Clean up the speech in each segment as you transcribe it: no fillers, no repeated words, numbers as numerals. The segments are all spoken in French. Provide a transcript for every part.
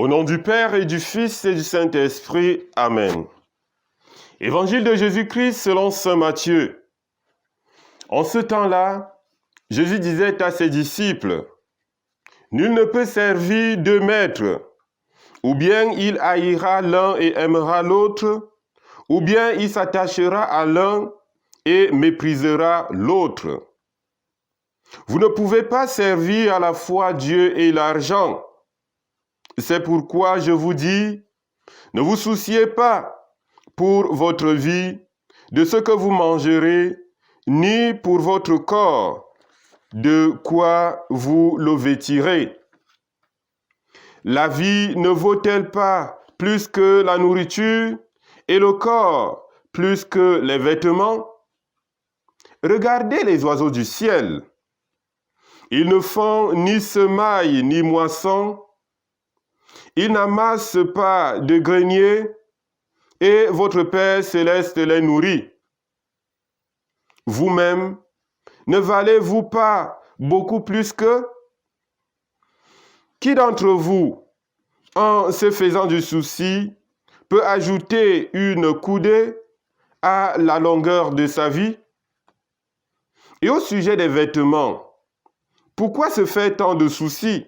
Au nom du Père et du Fils et du Saint-Esprit. Amen. Évangile de Jésus-Christ selon saint Matthieu. En ce temps-là, Jésus disait à ses disciples, « Nul ne peut servir deux maîtres, ou bien il haïra l'un et aimera l'autre, ou bien il s'attachera à l'un et méprisera l'autre. Vous ne pouvez pas servir à la fois Dieu et l'argent. C'est pourquoi je vous dis, ne vous souciez pas pour votre vie de ce que vous mangerez, ni pour votre corps, de quoi vous le vêtirez. La vie ne vaut-elle pas plus que la nourriture et le corps plus que les vêtements? Regardez les oiseaux du ciel. Ils ne font ni semaille ni moisson. Ils n'amassent pas de grenier et votre Père céleste les nourrit. Vous-même, ne valez-vous pas beaucoup plus qu'eux? Qui d'entre vous, en se faisant du souci, peut ajouter une coudée à la longueur de sa vie? Et au sujet des vêtements, pourquoi se fait tant de soucis?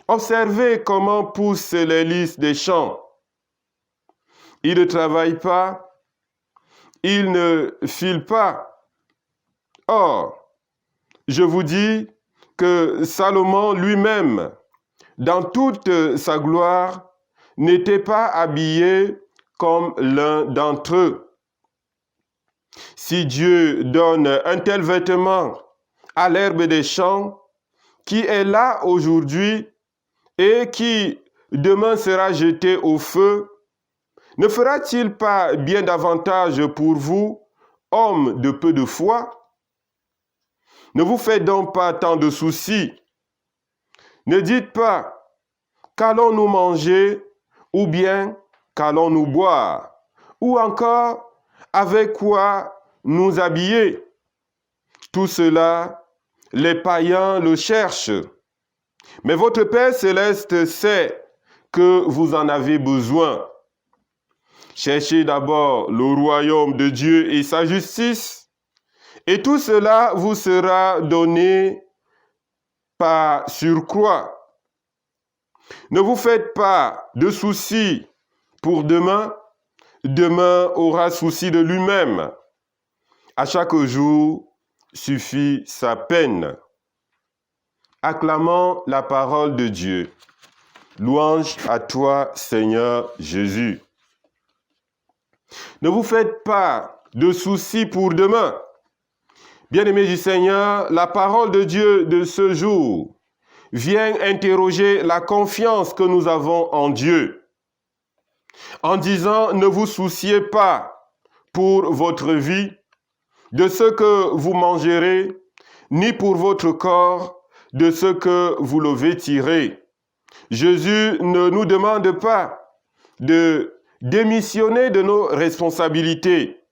Observez comment poussent les lys des champs. Ils ne travaillent pas, ils ne filent pas. Or, je vous dis que Salomon lui-même, dans toute sa gloire, n'était pas habillé comme l'un d'entre eux. Si Dieu donne un tel vêtement à l'herbe des champs, qui est là aujourd'hui et qui demain sera jeté au feu, ne fera-t-il pas bien davantage pour vous, hommes de peu de foi? Ne vous faites donc pas tant de soucis. Ne dites pas, qu'allons-nous manger, ou bien qu'allons-nous boire, ou encore avec quoi nous habiller? Tout cela, les païens le cherchent. Mais votre Père céleste sait que vous en avez besoin. Cherchez d'abord le royaume de Dieu et sa justice, et tout cela vous sera donné par surcroît. Ne vous faites pas de soucis pour demain. Demain aura souci de lui-même. À chaque jour suffit sa peine. Acclamons la parole de Dieu. Louange à toi, Seigneur Jésus. Ne vous faites pas de soucis pour demain. Bien-aimés du Seigneur, la parole de Dieu de ce jour vient interroger la confiance que nous avons en Dieu. En disant, ne vous souciez pas pour votre vie, de ce que vous mangerez, ni pour votre corps, de ce que vous le vêtirez. Jésus ne nous demande pas de démissionner de nos responsabilités.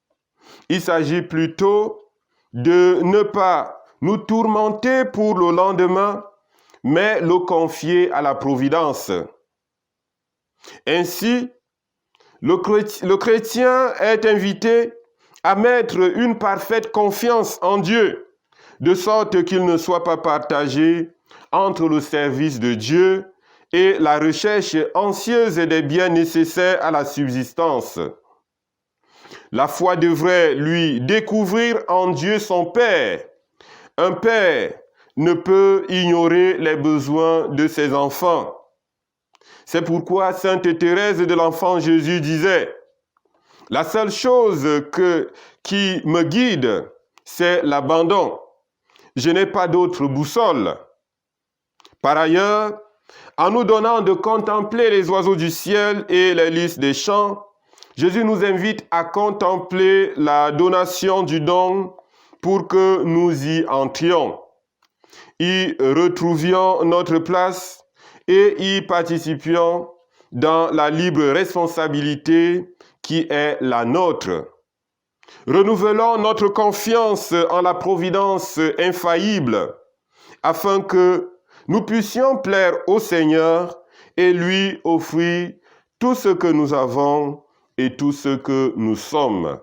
Il s'agit plutôt de ne pas nous tourmenter pour le lendemain, mais le confier à la providence. Ainsi, le chrétien est invité à mettre une parfaite confiance en Dieu, de sorte qu'il ne soit pas partagé entre le service de Dieu et la recherche anxieuse des biens nécessaires à la subsistance. La foi devrait lui découvrir en Dieu son Père. Un père ne peut ignorer les besoins de ses enfants. C'est pourquoi Sainte Thérèse de l'Enfant Jésus disait, « La seule chose qui me guide, c'est l'abandon. Je n'ai pas d'autre boussole. » Par ailleurs, en nous donnant de contempler les oiseaux du ciel et les lys des champs, Jésus nous invite à contempler la donation du don pour que nous y entrions, y retrouvions notre place et y participions dans la libre responsabilité qui est la nôtre. Renouvelons notre confiance en la providence infaillible afin que nous puissions plaire au Seigneur et lui offrir tout ce que nous avons et tout ce que nous sommes.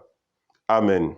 Amen.